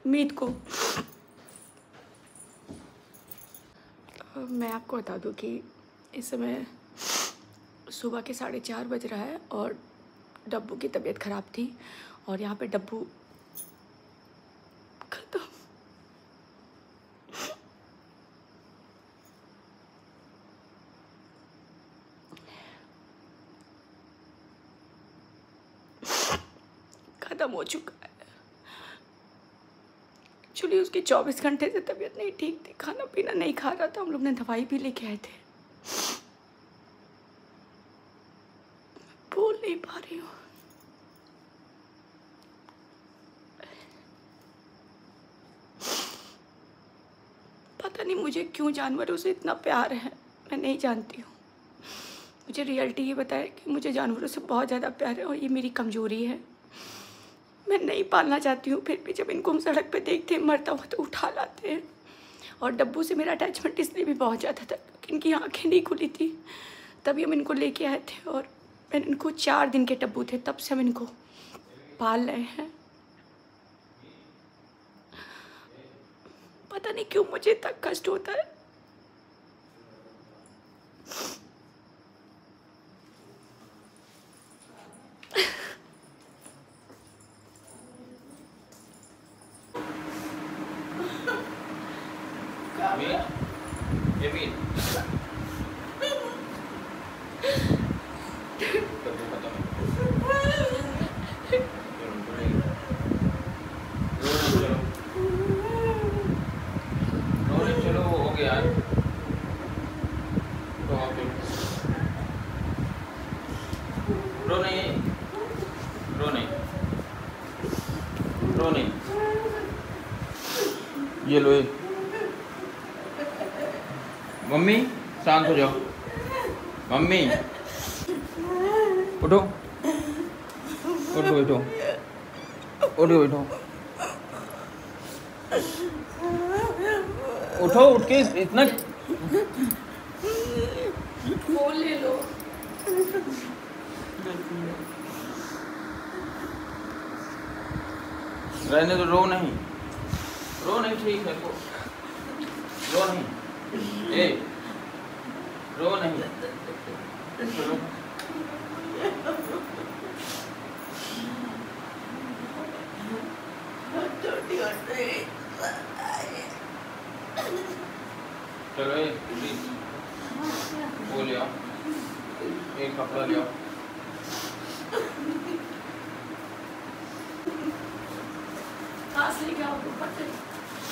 मीत को। मैं आपको बता दूं कि इस समय सुबह के 4:30 बज रहा है और डब्बू की तबीयत ख़राब थी और यहाँ पे डब्बू खत्म। खत्म हो चुका है। एक्चुअली उसकी 24 घंटे से तबीयत नहीं ठीक थी, खाना पीना नहीं खा रहा था। हम लोग ने दवाई भी लेके आए थे। बोल नहीं पा रही हूँ। पता नहीं मुझे क्यों जानवरों से इतना प्यार है, मैं नहीं जानती हूँ। मुझे रियलिटी ये बताया कि मुझे जानवरों से बहुत ज़्यादा प्यार है और ये मेरी कमज़ोरी है। मैं नहीं पालना चाहती हूँ, फिर भी जब इनको हम सड़क पे देखते हैं मरता हुआ तो उठा लाते हैं। और डब्बू से मेरा अटैचमेंट इसलिए भी बहुत ज़्यादा था क्योंकि इनकी आँखें नहीं खुली थी। तभी हम इनको लेके आए थे और मैंने इनको 4 दिन के डब्बू थे, तब से हम इनको पाल रहे हैं। पता नहीं क्यों मुझे इतना कष्ट होता है। रो नहीं। ये लो। मम्मी शांत हो जाओ। मम्मी उठो, उठो बैठो, उठो बैठो, उठो। उठ के इतना फोन ले लो। रहने दो, रो नहीं, रो नहीं, ठीक है। रो नहीं, ए रो नहीं, रो। चलो वो ले आओ, एक कपड़ा ले आओ।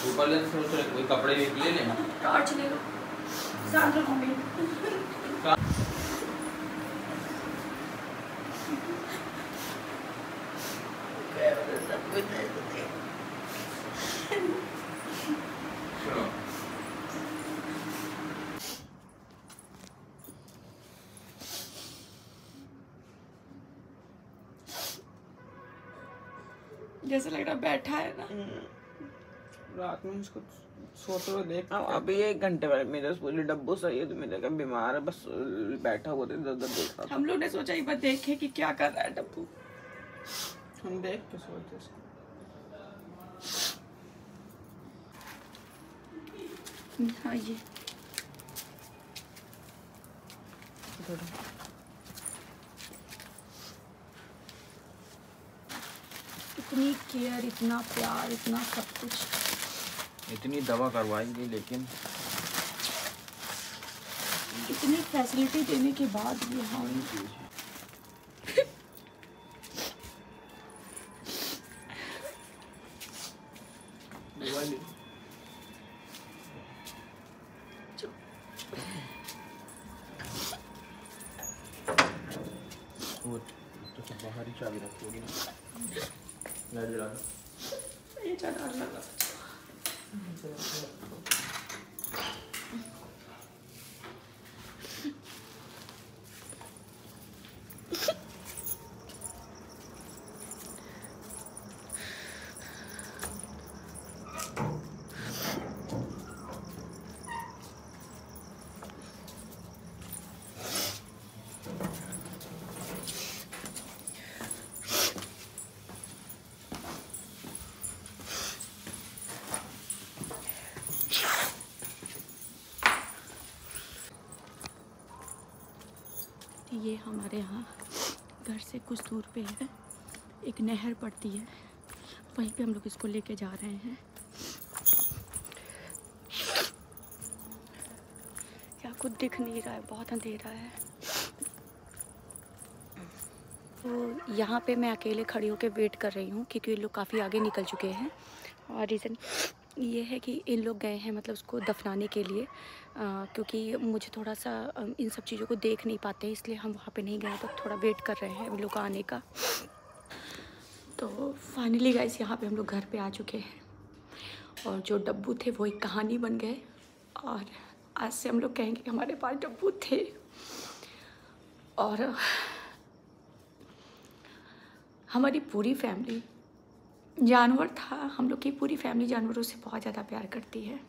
ऊपर ले सोच रहे कोई कपड़े भी ले लें। टॉर्च ले लो, शांत रहो मम्मी। जैसे लग रहा बैठा है ना। रात में उसको सोते हुए देख। अभी 1 घंटे बाद मेरे से बोली डब्बू सही है तो मेरे का बीमार है, बस बैठा हुआ था इधर देख रहा था। हम लोग ने सोचा एक बार देखे कि क्या कर रहा है डब्बू। हम देख के सोते इसको। हाँ ये इतनी केयर, इतना प्यार, इतना सब कुछ, इतनी दवा करवाई गई लेकिन इतनी फैसिलिटी देने के बाद भी हाँ वो तो बाहर ही चाबी रखोगी ना। लाइट जला दो। ये चढ़ा लगा। ये हमारे यहाँ घर से कुछ दूर पे है, एक नहर पड़ती है, वहीं पे हम लोग इसको लेके जा रहे हैं। यहाँ कुछ दिख नहीं रहा है, बहुत अंधेरा है। तो यहाँ पे मैं अकेले खड़ी होकर वेट कर रही हूँ क्योंकि ये लोग काफ़ी आगे निकल चुके हैं। और रीज़न ये है कि इन लोग गए हैं मतलब उसको दफनाने के लिए, क्योंकि मुझे थोड़ा सा इन सब चीज़ों को देख नहीं पाते, इसलिए हम वहाँ पे नहीं गए। तो थोड़ा वेट कर रहे हैं इन लोग आने का। तो फाइनली गाइस यहाँ पे हम लोग घर पे आ चुके हैं और जो डब्बू थे वो एक कहानी बन गए। और आज से हम लोग कहेंगे कि हमारे पास डब्बू थे। और हमारी पूरी फैमिली जानवर था, हम लोग की पूरी फैमिली जानवरों से बहुत ज़्यादा प्यार करती है,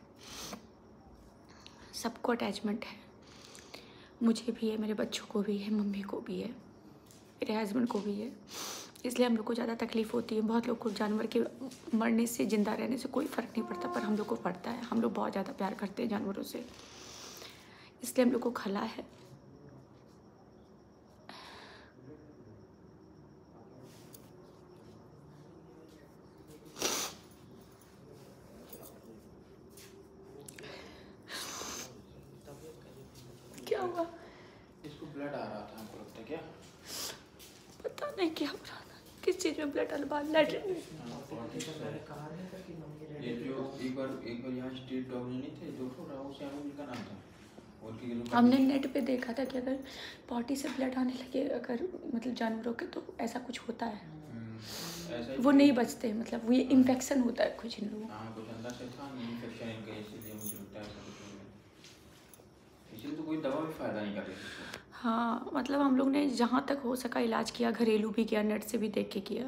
सबको अटैचमेंट है। मुझे भी है, मेरे बच्चों को भी है, मम्मी को भी है, मेरे हस्बैंड को भी है। इसलिए हम लोग को ज़्यादा तकलीफ़ होती है। बहुत लोग को जानवर के मरने से ज़िंदा रहने से कोई फ़र्क नहीं पड़ता, पर हम लोग को पड़ता है। हम लोग बहुत ज़्यादा प्यार करते हैं जानवरों से, इसलिए हम लोग को खला है। क्या हुआ? इसको ब्लड आ रहा था, हमको लगता है। क्या पता नहीं क्या हो रहा था, किस चीज़ में ब्लड अलबा लैट्रिन। ये जो एक बार यहाँ स्ट्रीट डॉग नहीं थे, जो राहुल श्याम का नाम था, हमने नेट पे देखा था कि अगर पॉटी से ब्लड आने लगे अगर मतलब जानवरों के, तो ऐसा कुछ होता है, वो नहीं बचते, मतलब वो ये इन्फेक्शन होता है कुछ इन लोगों। हाँ, कुछ अंदर से था इन्फेक्शन इनका, इसलिए मुझे लगता है इसलिए तो कोई दवा भी फ़ायदा नहीं कर रही थी। हाँ, मतलब हम लोग ने जहाँ तक हो सका इलाज किया, घरेलू भी किया, नेट से भी देख के किया।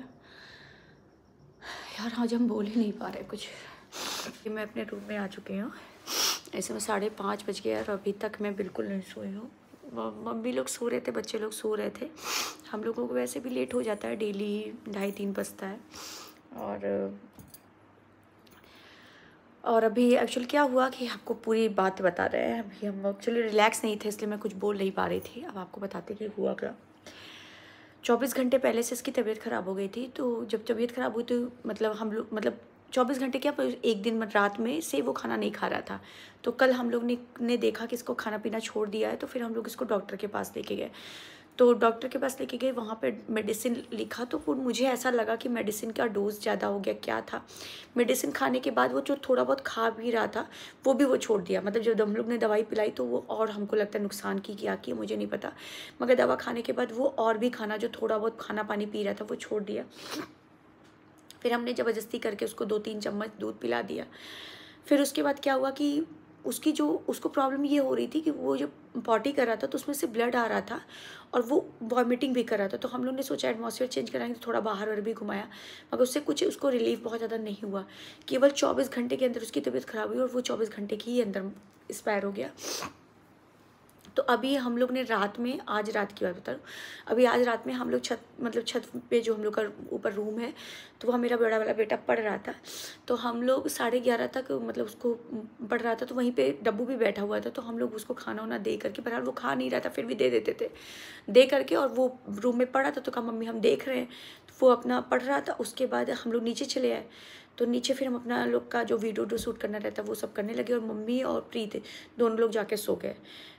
यार आज हम बोल ही नहीं पा रहे कुछ। मैं अपने रूम में आ चुकी हूँ, ऐसे में 5:30 बज गया और अभी तक मैं बिल्कुल नहीं सोई हूँ। मम्मी लोग सो रहे थे, बच्चे लोग सो रहे थे। हम लोगों को वैसे भी लेट हो जाता है, डेली 2:30-3 बजता है। और अभी एक्चुअली क्या हुआ कि आपको पूरी बात बता रहे हैं। अभी हम एक्चुअली रिलैक्स नहीं थे, इसलिए मैं कुछ बोल नहीं पा रही थी। अब आपको बताते कि हुआ क्या। 24 घंटे पहले से इसकी तबीयत ख़राब हो गई थी। तो जब तबीयत ख़राब हुई तो मतलब हम लोग 24 घंटे क्या, पर एक दिन रात में से वो खाना नहीं खा रहा था। तो कल हम लोग ने देखा कि इसको खाना पीना छोड़ दिया है, तो फिर हम लोग इसको डॉक्टर के पास लेके गए। तो डॉक्टर के पास लेके गए, वहाँ पे मेडिसिन लिखा, तो वो मुझे ऐसा लगा कि मेडिसिन का डोज ज़्यादा हो गया, क्या था। मेडिसिन खाने के बाद वो जो थोड़ा बहुत खा भी रहा था वो भी वो छोड़ दिया। मतलब जब हम लोग ने दवाई पिलाई तो वो और हमको लगता है नुकसान की क्या की मुझे नहीं पता, मगर दवा खाने के बाद वो और भी खाना, जो थोड़ा बहुत खाना पानी पी रहा था वो छोड़ दिया। फिर हमने ज़बरदस्ती करके उसको 2-3 चम्मच दूध पिला दिया। फिर उसके बाद क्या हुआ कि उसको प्रॉब्लम ये हो रही थी कि वो जब पॉटी कर रहा था तो उसमें से ब्लड आ रहा था और वो वॉमिटिंग भी कर रहा था। तो हम लोग ने सोचा एटमॉस्फेयर चेंज कराएंगे, तो थोड़ा बाहर भी घुमाया, मगर उससे कुछ उसको रिलीफ बहुत ज़्यादा नहीं हुआ। केवल 24 घंटे के अंदर उसकी तबीयत ख़राब हुई और वो 24 घंटे के ही अंदर एक्सपायर हो गया। तो अभी हम लोग ने रात में, आज रात की बात बता रहा हूँ, अभी आज रात में हम लोग छत पे जो हम लोग का ऊपर रूम है, तो वहाँ मेरा बड़ा वाला बेटा पढ़ रहा था। तो हम लोग 11:30 तक मतलब उसको पढ़ रहा था, तो वहीं पे डब्बू भी बैठा हुआ था। तो हम लोग उसको खाना वाना दे करके, बहरहाल वो खा नहीं रहा था, फिर भी दे देते थे, दे करके, और वो रूम में पढ़ा था। तो कहा मम्मी हम देख रहे हैं, तो वो अपना पढ़ रहा था। उसके बाद हम लोग नीचे चले आए। तो नीचे फिर हम अपना लोग का जो वीडियो शूट करना रहता है वो सब करने लगे, और मम्मी और प्रीत दोनों लोग जाके सो गए।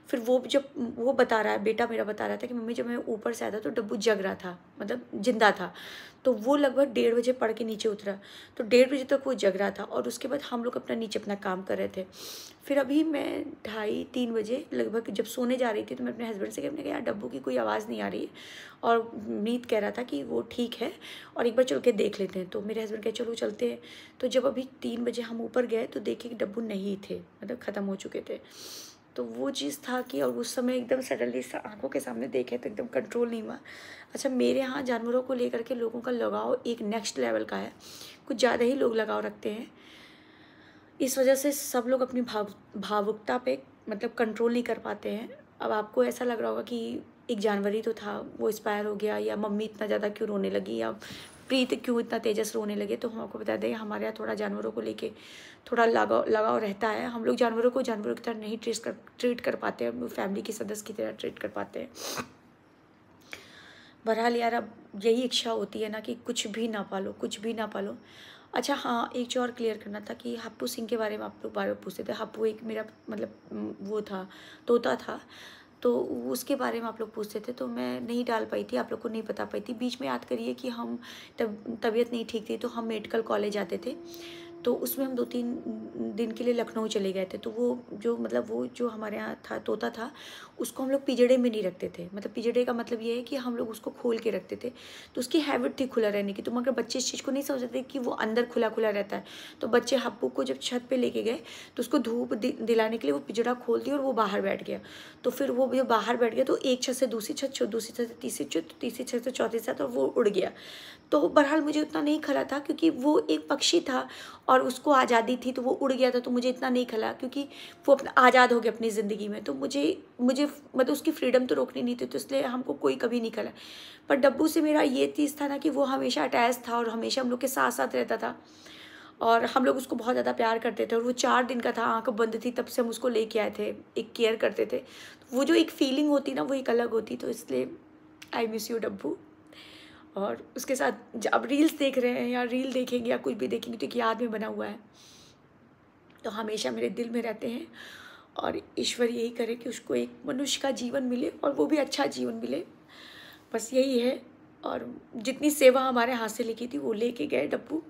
फिर वो जब वो बता रहा है, बेटा मेरा बता रहा था कि मम्मी जब मैं ऊपर से आया था तो डब्बू जग रहा था, मतलब जिंदा था। तो वो लगभग 1:30 बजे पढ़ के नीचे उतरा, तो 1:30 बजे तक वो जग रहा था। और उसके बाद हम लोग अपना नीचे अपना काम कर रहे थे। फिर अभी मैं 2:30-3 बजे लगभग जब सोने जा रही थी, तो मैं अपने हस्बैंड से कहने, यार डब्बू की कोई आवाज़ नहीं आ रही है, और मीत कह रहा था कि वो ठीक है और एक बार चल के देख लेते हैं। तो मेरे हस्बैंड कहे चलो चलते हैं। तो जब अभी 3 बजे हम ऊपर गए तो देखे कि डब्बू नहीं थे, मतलब ख़त्म हो चुके थे। तो वो चीज़ था कि, और उस समय एकदम सडनली आंखों के सामने देखे तो एकदम कंट्रोल नहीं हुआ। अच्छा, मेरे यहाँ जानवरों को लेकर के लोगों का लगाव एक नेक्स्ट लेवल का है, कुछ ज़्यादा ही लोग लगाव रखते हैं। इस वजह से सब लोग अपनी भावुकता पे मतलब कंट्रोल नहीं कर पाते हैं। अब आपको ऐसा लग रहा होगा कि एक जानवर ही तो था, वो एक्सपायर हो गया, या मम्मी इतना ज़्यादा क्यों रोने लगी, या प्रीत क्यों इतना तेजस रोने लगे। तो हम आपको बता दें, हमारे यहाँ थोड़ा जानवरों को लेके थोड़ा लगाव रहता है। हम लोग जानवरों को जानवरों की तरह नहीं ट्रीट कर पाते हैं, फैमिली के सदस्य की तरह ट्रीट कर पाते हैं। बहरहाल यार, अब यही इच्छा होती है ना कि कुछ भी ना पालो, कुछ भी ना पालो। अच्छा हाँ, एक चीज़ और क्लियर करना था कि हप्पू सिंह के बारे में आप लोग बार बार पूछते थे। हप्पू एक मेरा मतलब वो था, तोता था, तो उसके बारे में आप लोग पूछते थे, तो मैं नहीं डाल पाई थी, आप लोग को नहीं बता पाई थी। बीच में याद करिए कि हम तबीयत नहीं ठीक थी, तो हम मेडिकल कॉलेज जाते थे, तो उसमें हम 2-3 दिन के लिए लखनऊ चले गए थे। तो वो जो हमारे यहाँ था, तोता था, उसको हम लोग पिंजड़े में नहीं रखते थे। मतलब पिंजड़े का मतलब ये है कि हम लोग उसको खोल के रखते थे, तो उसकी हैबिट थी खुला रहने की। तो मगर बच्चे इस चीज़ को नहीं समझते कि वो अंदर खुला खुला रहता है। तो बच्चे हप्पू को जब छत पे लेके गए, तो उसको धूप दिलाने के लिए वो पिंजड़ा खोल दिया और वो बाहर बैठ गया। तो फिर वो जब बाहर बैठ गया, तो एक छत से दूसरी छत, दूसरी छत से तीसरी छत, तीसरी छत से चौथी छत, और वो उड़ गया। तो बहरहाल मुझे उतना नहीं खला था, क्योंकि वो एक पक्षी था और उसको आज़ादी थी, तो वो उड़ गया था, तो मुझे इतना नहीं खला, क्योंकि वो अपना आज़ाद हो गया अपनी ज़िंदगी में। तो मुझे मतलब उसकी फ्रीडम तो रोकनी नहीं थी, तो इसलिए हमको कोई कभी नहीं खला। पर डब्बू से मेरा ये चीज़ था ना कि वो हमेशा अटैच था और हमेशा हम लोग के साथ साथ रहता था, और हम लोग उसको बहुत ज़्यादा प्यार करते थे। और वो 4 दिन का था, आँख बंद थी, तब से हम उसको लेके आए थे, एक केयर करते थे। तो वो जो एक फीलिंग होती ना, वो एक अलग होती। तो इसलिए आई मिस यू डब्बू। और उसके साथ अब रील्स देख रहे हैं या रील देखेंगे या कुछ भी देखेंगे, तो एक याद में बना हुआ है, तो हमेशा मेरे दिल में रहते हैं। और ईश्वर यही करे कि उसको एक मनुष्य का जीवन मिले, और वो भी अच्छा जीवन मिले, बस यही है। और जितनी सेवा हमारे हाथ से लिखी थी, वो लेके गए डब्बू।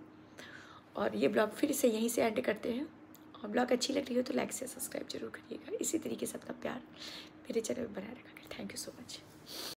और ये ब्लॉग फिर से यहीं से एंड करते हैं। और ब्लॉग अच्छी लग रही हो तो लाइक से सब्सक्राइब जरूर करिएगा। इसी तरीके से अपना प्यार मेरे चैनल में बनाए रखा। Thank you so much.